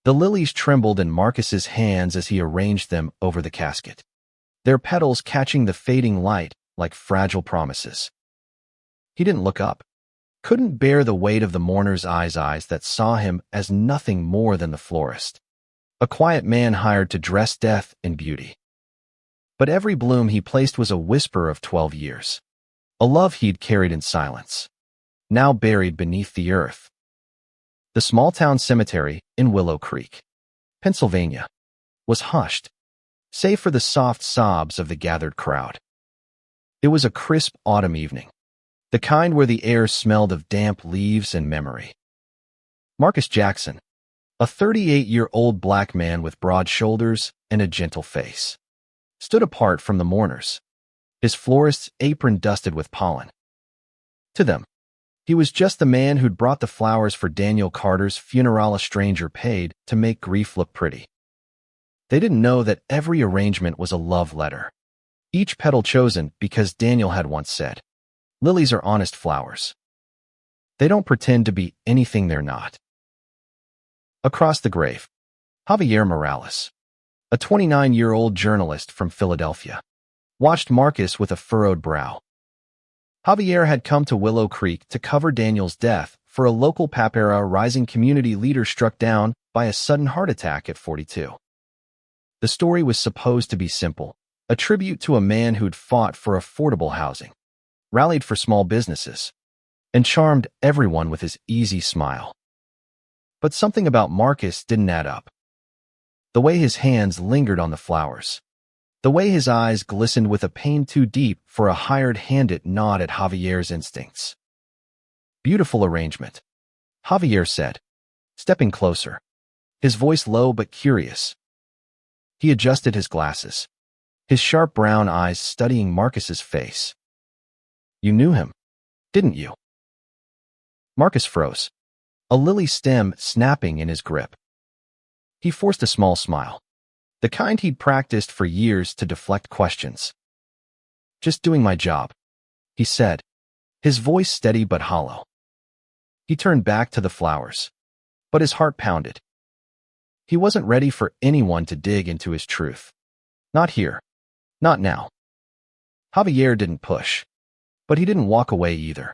The lilies trembled in Marcus's hands as he arranged them over the casket, their petals catching the fading light like fragile promises. He didn't look up, couldn't bear the weight of the mourner's eyes that saw him as nothing more than the florist, a quiet man hired to dress death in beauty. But every bloom he placed was a whisper of 12 years, a love he'd carried in silence, now buried beneath the earth. The small-town cemetery in Willow Creek, Pennsylvania, was hushed, save for the soft sobs of the gathered crowd. It was a crisp autumn evening, the kind where the air smelled of damp leaves and memory. Marcus Jackson, a 38-year-old black man with broad shoulders and a gentle face, stood apart from the mourners, his florist's apron dusted with pollen. To them, he was just the man who'd brought the flowers for Daniel Carter's funeral a stranger paid to make grief look pretty. They didn't know that every arrangement was a love letter, each petal chosen because Daniel had once said, "Lilies are honest flowers. They don't pretend to be anything they're not." Across the grave, Javier Morales, a 29-year-old journalist from Philadelphia, watched Marcus with a furrowed brow. Javier had come to Willow Creek to cover Daniel's death for a local Papera Rising community leader struck down by a sudden heart attack at 42. The story was supposed to be simple, a tribute to a man who'd fought for affordable housing, rallied for small businesses, and charmed everyone with his easy smile. But something about Marcus didn't add up. The way his hands lingered on the flowers, the way his eyes glistened with a pain too deep for a hired-handed nod at Javier's instincts. "Beautiful arrangement," Javier said, stepping closer, his voice low but curious. He adjusted his glasses, his sharp brown eyes studying Marcus's face. "You knew him, didn't you?" Marcus froze, a lily stem snapping in his grip. He forced a small smile, the kind he'd practiced for years to deflect questions. "Just doing my job," he said, his voice steady but hollow. He turned back to the flowers, but his heart pounded. He wasn't ready for anyone to dig into his truth. Not here. Not now. Javier didn't push, but he didn't walk away either.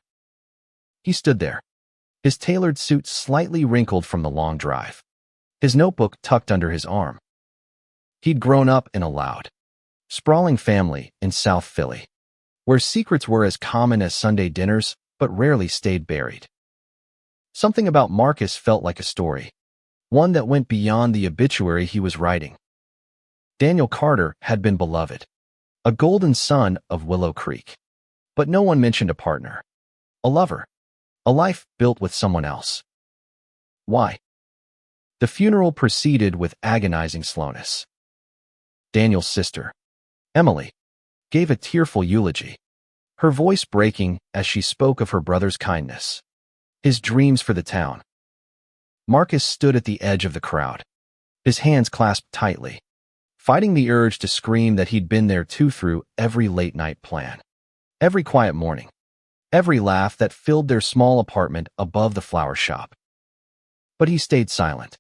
He stood there, his tailored suit slightly wrinkled from the long drive, his notebook tucked under his arm. He'd grown up in a loud, sprawling family in South Philly, where secrets were as common as Sunday dinners but rarely stayed buried. Something about Marcus felt like a story, one that went beyond the obituary he was writing. Daniel Carter had been beloved, a golden son of Willow Creek, but no one mentioned a partner, a lover, a life built with someone else. Why? The funeral proceeded with agonizing slowness. Daniel's sister, Emily, gave a tearful eulogy, her voice breaking as she spoke of her brother's kindness, his dreams for the town. Marcus stood at the edge of the crowd, his hands clasped tightly, fighting the urge to scream that he'd been there too through every late-night plan, every quiet morning, every laugh that filled their small apartment above the flower shop. But he stayed silent,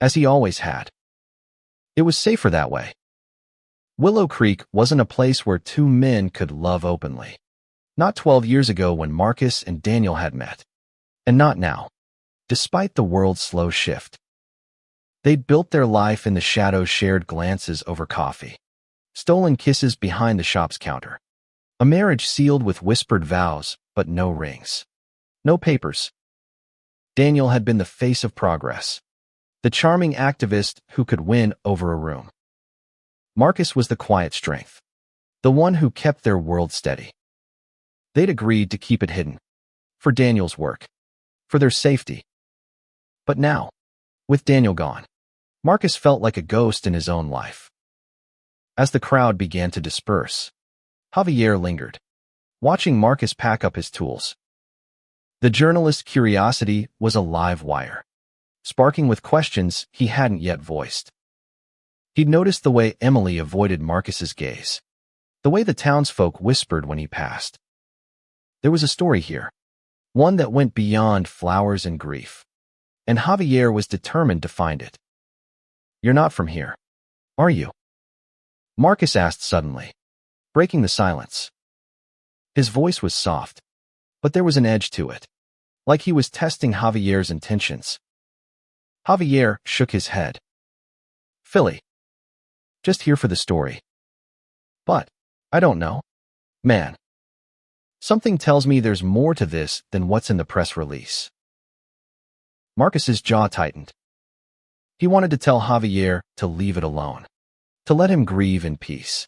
as he always had. It was safer that way. Willow Creek wasn't a place where two men could love openly. Not 12 years ago when Marcus and Daniel had met. And not now, despite the world's slow shift. They'd built their life in the shadows, shared glances over coffee, stolen kisses behind the shop's counter. A marriage sealed with whispered vows, but no rings. No papers. Daniel had been the face of progress, the charming activist who could win over a room. Marcus was the quiet strength, the one who kept their world steady. They'd agreed to keep it hidden, for Daniel's work, for their safety. But now, with Daniel gone, Marcus felt like a ghost in his own life. As the crowd began to disperse, Javier lingered, watching Marcus pack up his tools. The journalist's curiosity was a live wire, sparking with questions he hadn't yet voiced. He'd noticed the way Emily avoided Marcus's gaze, the way the townsfolk whispered when he passed. There was a story here, one that went beyond flowers and grief, and Javier was determined to find it. You're not from here, are you? Marcus asked suddenly, breaking the silence. His voice was soft, but there was an edge to it, like he was testing Javier's intentions. Javier shook his head. Philly. Just here for the story. But, I don't know. Man. Something tells me there's more to this than what's in the press release. Marcus's jaw tightened. He wanted to tell Javier to leave it alone, to let him grieve in peace.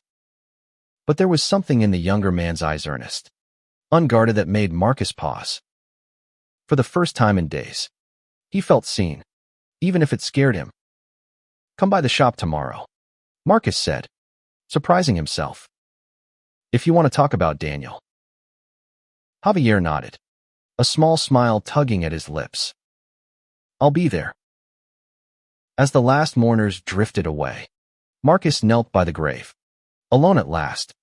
But there was something in the younger man's eyes, earnest, unguarded, that made Marcus pause. For the first time in days, he felt seen, even if it scared him. Come by the shop tomorrow, Marcus said, surprising himself. If you want to talk about Daniel. Javier nodded, a small smile tugging at his lips. I'll be there. As the last mourners drifted away, Marcus knelt by the grave, alone at last.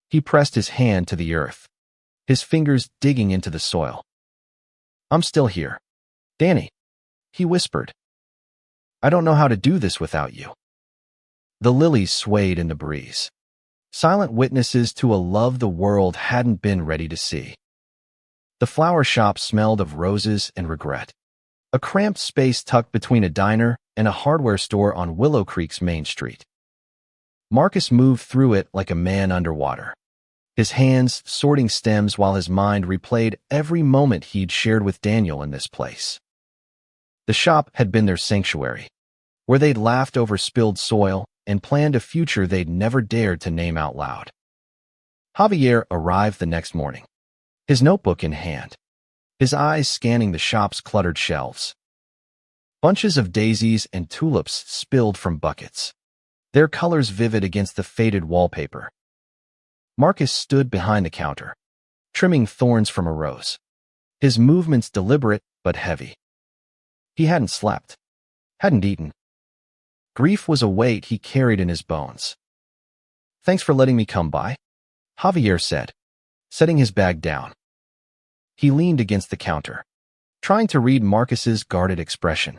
He pressed his hand to the earth, his fingers digging into the soil. I'm still here, Danny, he whispered. I don't know how to do this without you. The lilies swayed in the breeze, silent witnesses to a love the world hadn't been ready to see. The flower shop smelled of roses and regret, a cramped space tucked between a diner and a hardware store on Willow Creek's Main Street. Marcus moved through it like a man underwater, his hands sorting stems while his mind replayed every moment he'd shared with Daniel in this place. The shop had been their sanctuary, where they'd laughed over spilled soil and planned a future they'd never dared to name out loud. Javier arrived the next morning, his notebook in hand, his eyes scanning the shop's cluttered shelves. Bunches of daisies and tulips spilled from buckets, their colors vivid against the faded wallpaper. Marcus stood behind the counter, trimming thorns from a rose, his movements deliberate but heavy. He hadn't slept, hadn't eaten. Grief was a weight he carried in his bones. Thanks for letting me come by, Javier said, setting his bag down. He leaned against the counter, trying to read Marcus's guarded expression.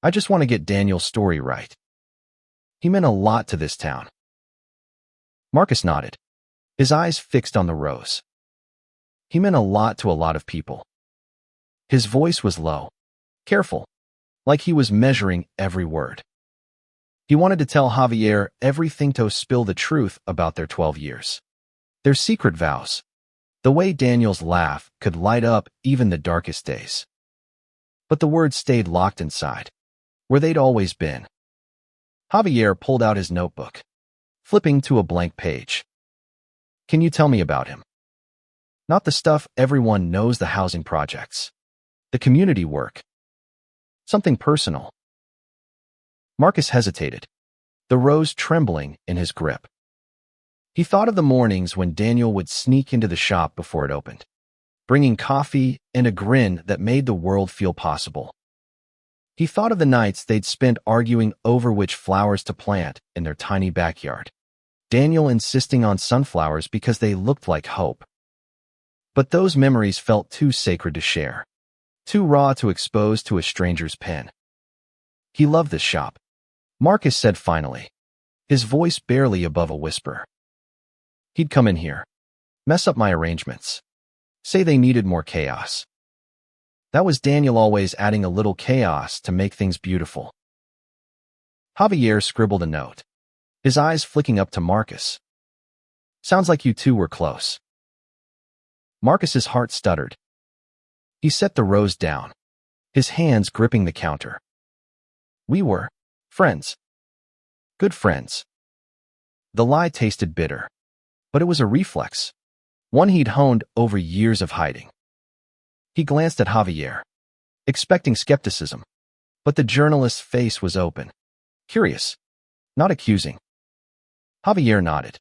I just want to get Daniel's story right. He meant a lot to this town. Marcus nodded, his eyes fixed on the rose. He meant a lot to a lot of people. His voice was low, careful, like he was measuring every word. He wanted to tell Javier everything, to spill the truth about their 12 years. Their secret vows. The way Daniel's laugh could light up even the darkest days. But the words stayed locked inside, where they'd always been. Javier pulled out his notebook, flipping to a blank page. Can you tell me about him? Not the stuff everyone knows, the housing projects, the community work. Something personal. Marcus hesitated, the rose trembling in his grip. He thought of the mornings when Daniel would sneak into the shop before it opened, bringing coffee and a grin that made the world feel possible. He thought of the nights they'd spent arguing over which flowers to plant in their tiny backyard, Daniel insisting on sunflowers because they looked like hope. But those memories felt too sacred to share, too raw to expose to a stranger's pen. He loved this shop, Marcus said finally, his voice barely above a whisper. He'd come in here, mess up my arrangements, say they needed more chaos. That was Daniel, always adding a little chaos to make things beautiful. Javier scribbled a note, his eyes flicking up to Marcus. Sounds like you two were close. Marcus's heart stuttered. He set the rose down, his hands gripping the counter. We were friends. Good friends. The lie tasted bitter, but it was a reflex, one he'd honed over years of hiding. He glanced at Javier, expecting skepticism, but the journalist's face was open, curious, not accusing. Javier nodded,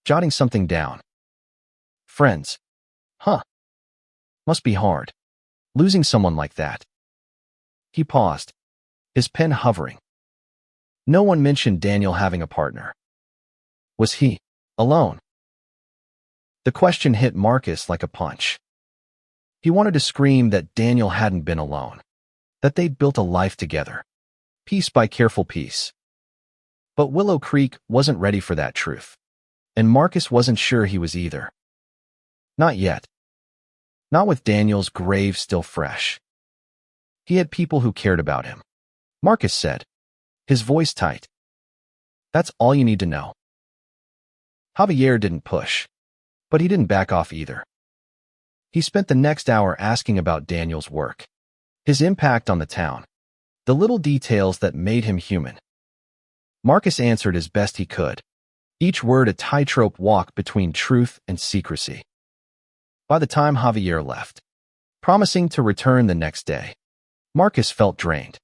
jotting something down. Friends. Huh. Must be hard, losing someone like that. He paused, his pen hovering. No one mentioned Daniel having a partner. Was he alone? The question hit Marcus like a punch. He wanted to scream that Daniel hadn't been alone, that they'd built a life together, piece by careful piece. But Willow Creek wasn't ready for that truth. And Marcus wasn't sure he was either. Not yet. Not with Daniel's grave still fresh. He had people who cared about him. Marcus said, his voice tight. That's all you need to know. Javier didn't push, but he didn't back off either. He spent the next hour asking about Daniel's work, his impact on the town, the little details that made him human. Marcus answered as best he could, each word a tightrope walk between truth and secrecy. By the time Javier left, promising to return the next day, Marcus felt drained,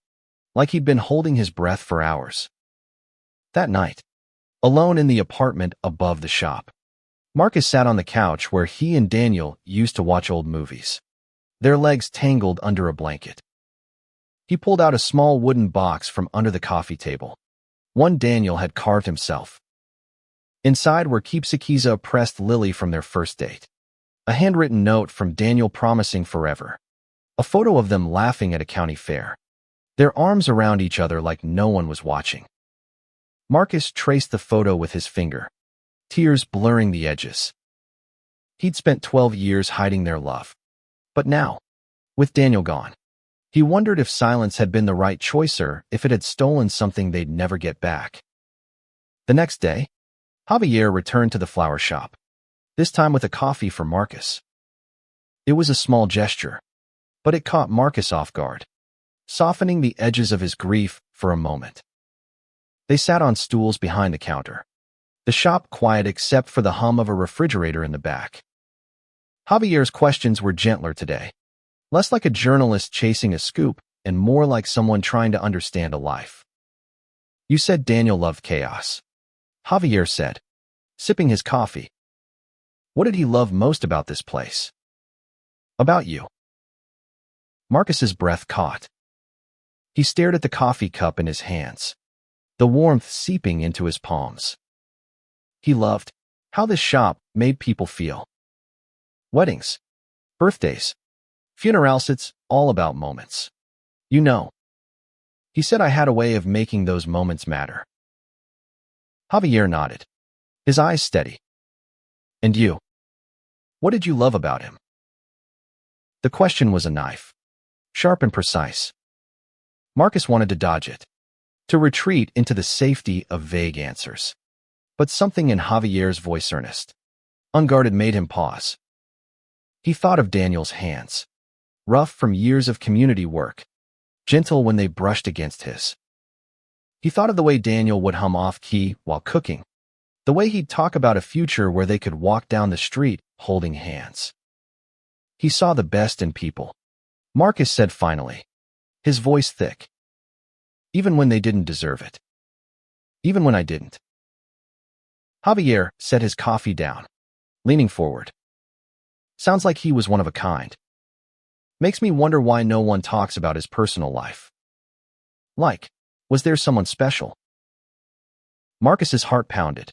like he'd been holding his breath for hours. That night, alone in the apartment above the shop, Marcus sat on the couch where he and Daniel used to watch old movies, their legs tangled under a blanket. He pulled out a small wooden box from under the coffee table, one Daniel had carved himself. Inside were keepsakes, a pressed lily from their first date, a handwritten note from Daniel promising forever, a photo of them laughing at a county fair, their arms around each other like no one was watching. Marcus traced the photo with his finger, tears blurring the edges. He'd spent 12 years hiding their love. But now, with Daniel gone, he wondered if silence had been the right choice or if it had stolen something they'd never get back. The next day, Javier returned to the flower shop, this time with a coffee for Marcus. It was a small gesture, but it caught Marcus off guard, softening the edges of his grief for a moment. They sat on stools behind the counter, the shop quiet except for the hum of a refrigerator in the back. Javier's questions were gentler today, less like a journalist chasing a scoop and more like someone trying to understand a life. You said Daniel loved chaos, Javier said, sipping his coffee. What did he love most about this place? About you. Marcus's breath caught. He stared at the coffee cup in his hands, the warmth seeping into his palms. He loved how this shop made people feel. Weddings, birthdays, funerals, it's all about moments. You know. He said I had a way of making those moments matter. Javier nodded, his eyes steady. And you? What did you love about him? The question was a knife, sharp and precise. Marcus wanted to dodge it, to retreat into the safety of vague answers. But something in Javier's voice, earnest, unguarded, made him pause. He thought of Daniel's hands, rough from years of community work, gentle when they brushed against his. He thought of the way Daniel would hum off-key while cooking, the way he'd talk about a future where they could walk down the street holding hands. He saw the best in people, Marcus said finally, his voice thick. Even when they didn't deserve it. Even when I didn't. Javier set his coffee down, leaning forward. Sounds like he was one of a kind. Makes me wonder why no one talks about his personal life. Like, was there someone special? Marcus's heart pounded.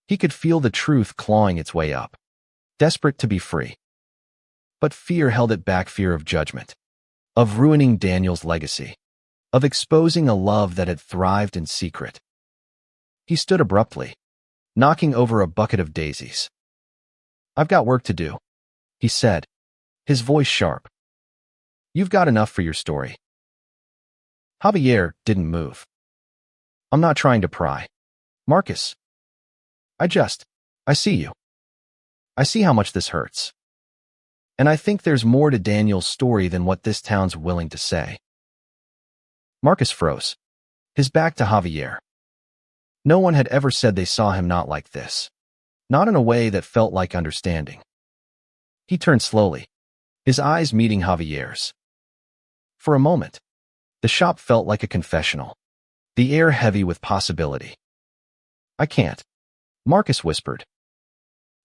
He could feel the truth clawing its way up, desperate to be free. But fear held it back, fear of judgment, of ruining Daniel's legacy, of exposing a love that had thrived in secret. He stood abruptly, knocking over a bucket of daisies. I've got work to do, he said, his voice sharp. You've got enough for your story. Javier didn't move. I'm not trying to pry, Marcus. I see you. I see how much this hurts. And I think there's more to Daniel's story than what this town's willing to say. Marcus froze, his back to Javier. No one had ever said they saw him not like this, not in a way that felt like understanding. He turned slowly, his eyes meeting Javier's. For a moment, the shop felt like a confessional, the air heavy with possibility. I can't, Marcus whispered.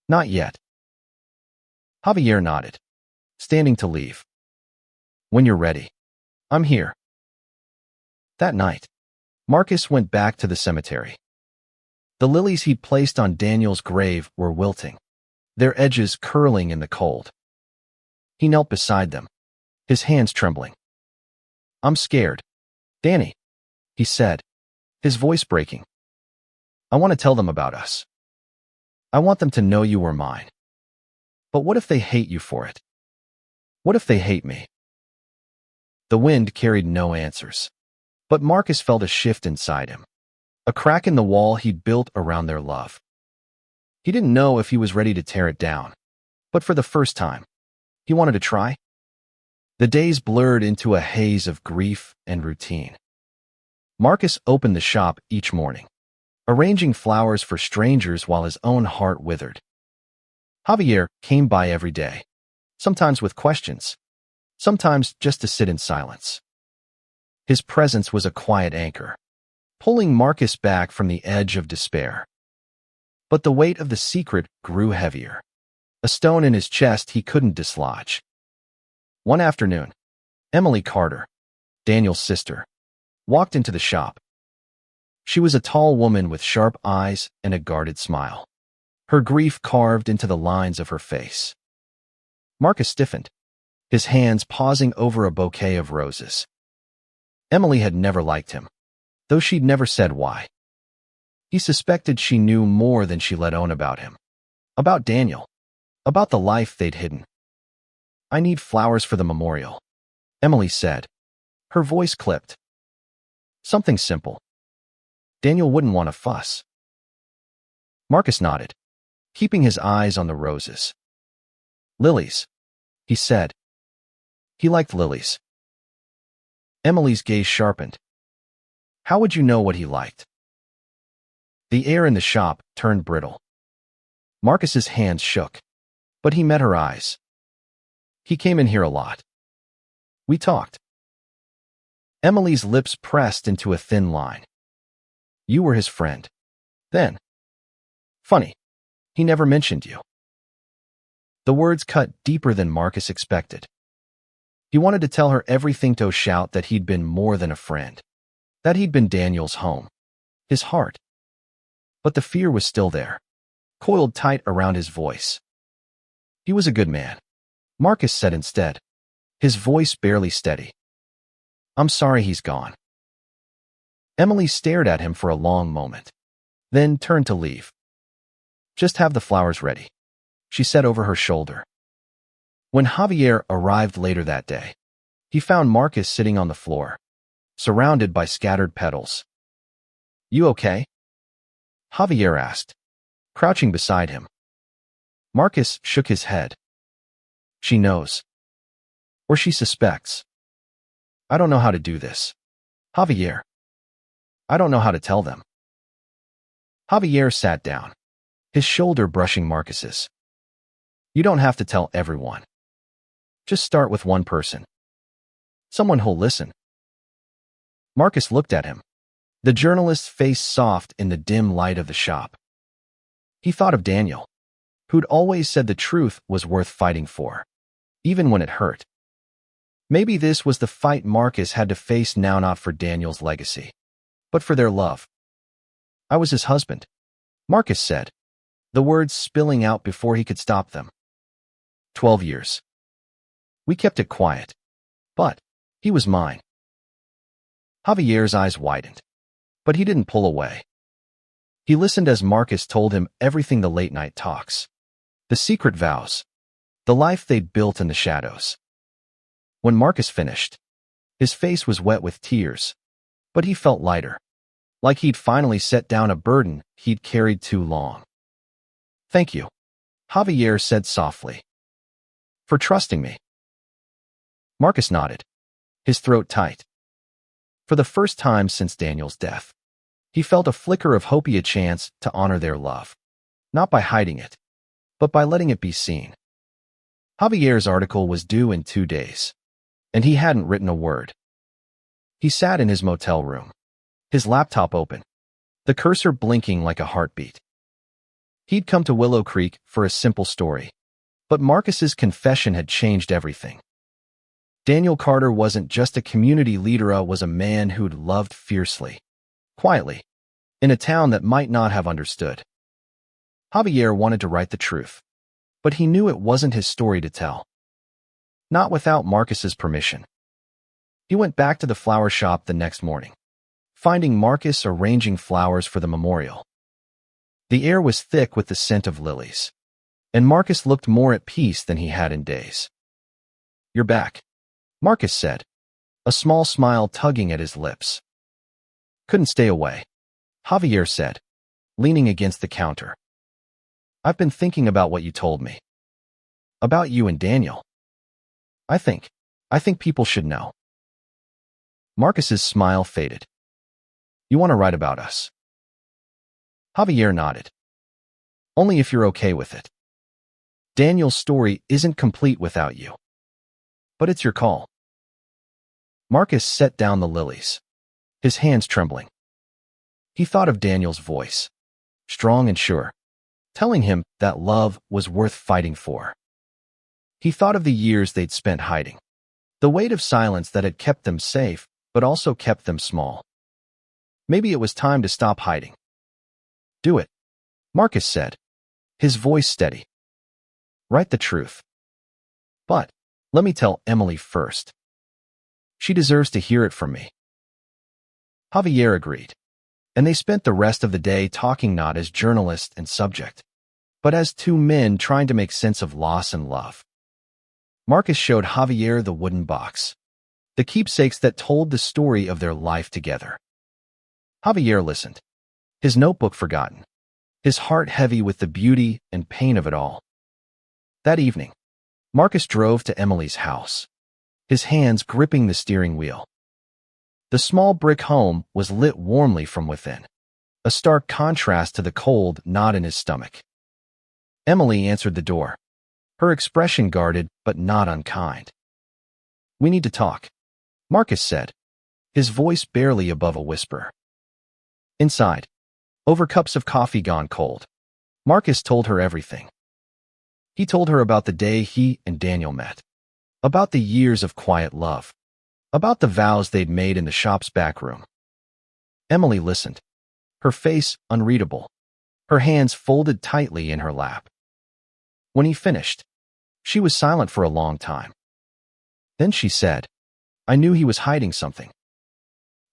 Not yet. Javier nodded, standing to leave. When you're ready, I'm here. That night, Marcus went back to the cemetery. The lilies he'd placed on Daniel's grave were wilting, their edges curling in the cold. He knelt beside them, his hands trembling. I'm scared, Danny, he said, his voice breaking. I want to tell them about us. I want them to know you were mine. But what if they hate you for it? What if they hate me? The wind carried no answers. But Marcus felt a shift inside him, a crack in the wall he'd built around their love. He didn't know if he was ready to tear it down, but for the first time, he wanted to try. The days blurred into a haze of grief and routine. Marcus opened the shop each morning, arranging flowers for strangers while his own heart withered. Javier came by every day, sometimes with questions, sometimes just to sit in silence. His presence was a quiet anchor, pulling Marcus back from the edge of despair. But the weight of the secret grew heavier, a stone in his chest he couldn't dislodge. One afternoon, Emily Carter, Daniel's sister, walked into the shop. She was a tall woman with sharp eyes and a guarded smile, her grief carved into the lines of her face. Marcus stiffened, his hands pausing over a bouquet of roses. Emily had never liked him, though she'd never said why. He suspected she knew more than she let on about him, about Daniel, about the life they'd hidden. I need flowers for the memorial, Emily said, her voice clipped. Something simple. Daniel wouldn't want a fuss. Marcus nodded, keeping his eyes on the roses. Lilies, he said. He liked lilies. Emily's gaze sharpened. How would you know what he liked? The air in the shop turned brittle. Marcus's hands shook, but he met her eyes. He came in here a lot. We talked. Emily's lips pressed into a thin line. You were his friend. Then. Funny, he never mentioned you. The words cut deeper than Marcus expected. He wanted to tell her everything to shout that he'd been more than a friend, that he'd been Daniel's home, his heart. But the fear was still there, coiled tight around his voice. He was a good man, Marcus said instead, his voice barely steady. I'm sorry he's gone. Emily stared at him for a long moment, then turned to leave. Just have the flowers ready, she said over her shoulder. When Javier arrived later that day, he found Marcus sitting on the floor, surrounded by scattered petals. You okay? Javier asked, crouching beside him. Marcus shook his head. She knows. Or she suspects. I don't know how to do this. Javier. I don't know how to tell them. Javier sat down, his shoulder brushing Marcus's. You don't have to tell everyone. Just start with one person. Someone who'll listen. Marcus looked at him, the journalist's face soft in the dim light of the shop. He thought of Daniel, who'd always said the truth was worth fighting for, even when it hurt. Maybe this was the fight Marcus had to face now, not for Daniel's legacy, but for their love. I was his husband, Marcus said, the words spilling out before he could stop them. 12 years. We kept it quiet, but he was mine. Javier's eyes widened, but he didn't pull away. He listened as Marcus told him everything, the late-night talks, the secret vows, the life they'd built in the shadows. When Marcus finished, his face was wet with tears, but he felt lighter, like he'd finally set down a burden he'd carried too long. Thank you, Javier said softly, for trusting me. Marcus nodded, his throat tight. For the first time since Daniel's death, he felt a flicker of hope, a chance to honor their love, not by hiding it, but by letting it be seen. Javier's article was due in 2 days, and he hadn't written a word. He sat in his motel room, his laptop open, the cursor blinking like a heartbeat. He'd come to Willow Creek for a simple story, but Marcus's confession had changed everything. Daniel Carter wasn't just a community leader, was a man who'd loved fiercely, quietly, in a town that might not have understood. Javier wanted to write the truth, but he knew it wasn't his story to tell. Not without Marcus's permission. He went back to the flower shop the next morning, finding Marcus arranging flowers for the memorial. The air was thick with the scent of lilies, and Marcus looked more at peace than he had in days. "You're back," Marcus said, a small smile tugging at his lips. "Couldn't stay away," Javier said, leaning against the counter. "I've been thinking about what you told me. About you and Daniel. I think people should know." Marcus's smile faded. "You want to write about us?" Javier nodded. "Only if you're okay with it. Daniel's story isn't complete without you. But it's your call." Marcus set down the lilies, his hands trembling. He thought of Daniel's voice, strong and sure, telling him that love was worth fighting for. He thought of the years they'd spent hiding, the weight of silence that had kept them safe, but also kept them small. Maybe it was time to stop hiding. "Do it," Marcus said, his voice steady. "Write the truth. But let me tell Emily first. She deserves to hear it from me." Javier agreed, and they spent the rest of the day talking not as journalist and subject, but as two men trying to make sense of loss and love. Marcus showed Javier the wooden box, the keepsakes that told the story of their life together. Javier listened, his notebook forgotten, his heart heavy with the beauty and pain of it all. That evening, Marcus drove to Emily's house, his hands gripping the steering wheel. The small brick home was lit warmly from within, a stark contrast to the cold knot in his stomach. Emily answered the door, her expression guarded but not unkind. "We need to talk," Marcus said, his voice barely above a whisper. Inside, over cups of coffee gone cold, Marcus told her everything. He told her about the day he and Daniel met, about the years of quiet love, about the vows they'd made in the shop's back room. Emily listened, her face unreadable, her hands folded tightly in her lap. When he finished, she was silent for a long time. Then she said, "I knew he was hiding something.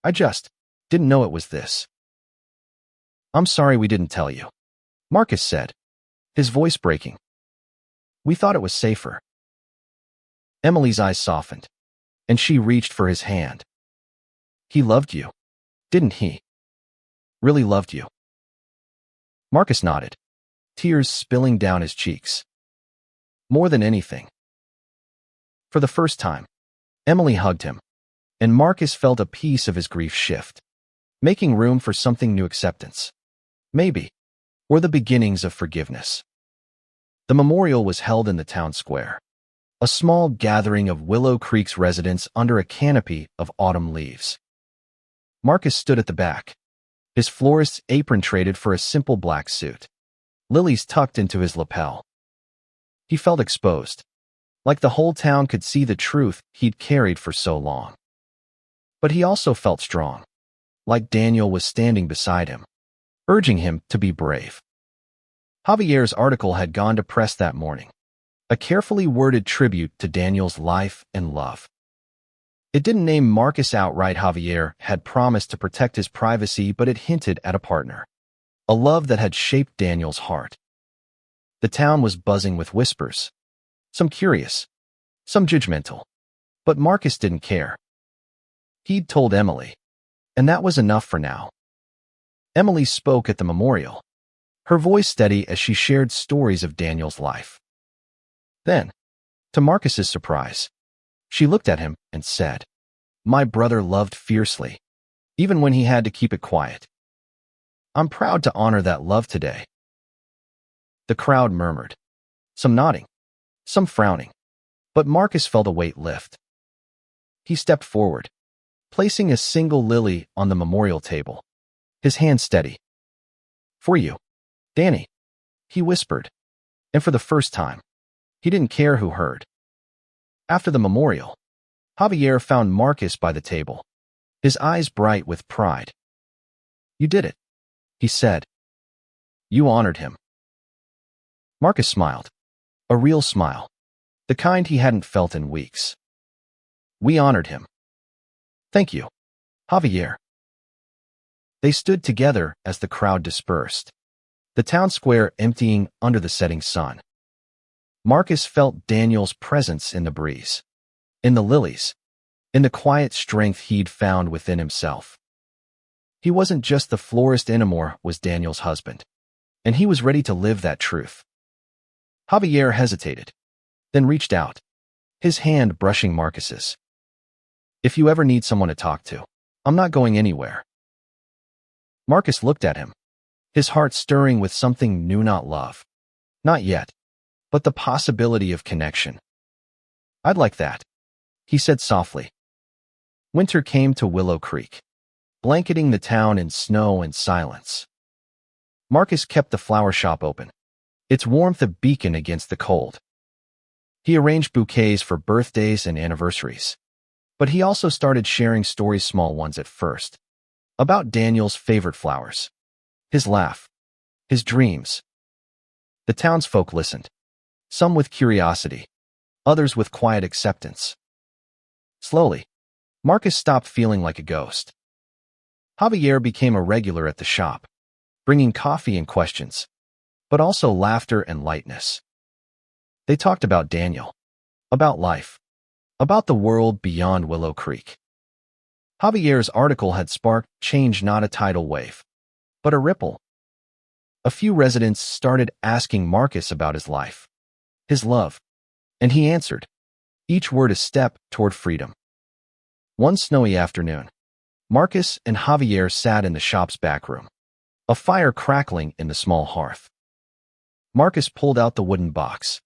I just didn't know it was this." "I'm sorry we didn't tell you," Marcus said, his voice breaking. "We thought it was safer." Emily's eyes softened, and she reached for his hand. "He loved you, didn't he? Really loved you?" Marcus nodded, tears spilling down his cheeks. "More than anything." For the first time, Emily hugged him, and Marcus felt a piece of his grief shift, making room for something new: acceptance. Maybe, or the beginnings of forgiveness. The memorial was held in the town square, a small gathering of Willow Creek's residents under a canopy of autumn leaves. Marcus stood at the back, his florist's apron traded for a simple black suit, lilies tucked into his lapel. He felt exposed, like the whole town could see the truth he'd carried for so long. But he also felt strong, like Daniel was standing beside him, urging him to be brave. Javier's article had gone to press that morning, a carefully worded tribute to Daniel's life and love. It didn't name Marcus outright. Javier had promised to protect his privacy, but it hinted at a partner, a love that had shaped Daniel's heart. The town was buzzing with whispers, some curious, some judgmental, but Marcus didn't care. He'd told Emily, and that was enough for now. Emily spoke at the memorial, her voice steady as she shared stories of Daniel's life. Then, to Marcus's surprise, she looked at him and said, "My brother loved fiercely, even when he had to keep it quiet. I'm proud to honor that love today." The crowd murmured, some nodding, some frowning, but Marcus felt a weight lift. He stepped forward, placing a single lily on the memorial table, his hand steady. "For you, Danny," he whispered, and for the first time, he didn't care who heard. After the memorial, Javier found Marcus by the table, his eyes bright with pride. "You did it," he said. "You honored him." Marcus smiled, a real smile, the kind he hadn't felt in weeks. "We honored him. Thank you, Javier." They stood together as the crowd dispersed, the town square emptying under the setting sun. Marcus felt Daniel's presence in the breeze, in the lilies, in the quiet strength he'd found within himself. He wasn't just the florist anymore, was Daniel's husband, and he was ready to live that truth. Javier hesitated, then reached out, his hand brushing Marcus's. "If you ever need someone to talk to, I'm not going anywhere." Marcus looked at him, his heart stirring with something new, not love. Not yet, but the possibility of connection. "I'd like that," he said softly. Winter came to Willow Creek, blanketing the town in snow and silence. Marcus kept the flower shop open, its warmth a beacon against the cold. He arranged bouquets for birthdays and anniversaries, but he also started sharing stories, small ones at first, about Daniel's favorite flowers, his laugh, his dreams. The townsfolk listened, some with curiosity, others with quiet acceptance. Slowly, Marcus stopped feeling like a ghost. Javier became a regular at the shop, bringing coffee and questions, but also laughter and lightness. They talked about Daniel, about life, about the world beyond Willow Creek. Javier's article had sparked change, not a tidal wave, but a ripple. A few residents started asking Marcus about his life, his love, and he answered, each word a step toward freedom. One snowy afternoon, Marcus and Javier sat in the shop's back room, a fire crackling in the small hearth. Marcus pulled out the wooden box,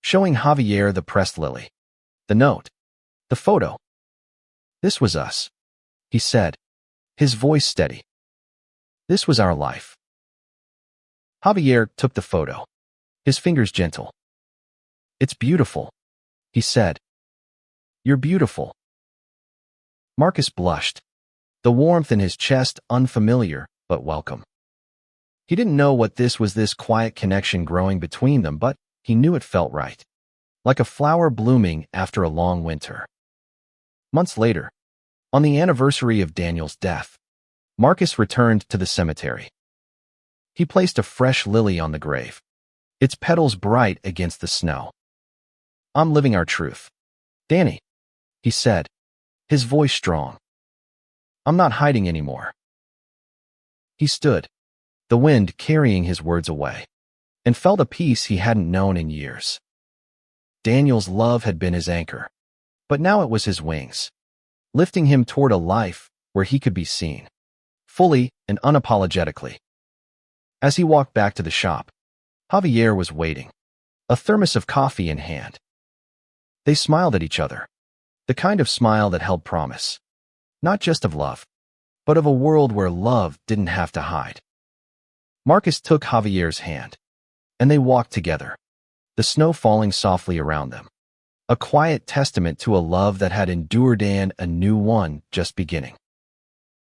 showing Javier the pressed lily, the note, the photo. "This was us," he said, his voice steady. "This was our life." Javier took the photo, his fingers gentle. "It's beautiful," he said. "You're beautiful." Marcus blushed, the warmth in his chest unfamiliar but welcome. He didn't know what this was, this quiet connection growing between them, but he knew it felt right, like a flower blooming after a long winter. Months later, on the anniversary of Daniel's death, Marcus returned to the cemetery. He placed a fresh lily on the grave, its petals bright against the snow. "I'm living our truth, Danny," he said, his voice strong. "I'm not hiding anymore." He stood, the wind carrying his words away, and felt a peace he hadn't known in years. Daniel's love had been his anchor, but now it was his wings, lifting him toward a life where he could be seen, fully and unapologetically. As he walked back to the shop, Javier was waiting, a thermos of coffee in hand. They smiled at each other, the kind of smile that held promise, not just of love, but of a world where love didn't have to hide. Marcus took Javier's hand, and they walked together, the snow falling softly around them, a quiet testament to a love that had endured and a new one just beginning.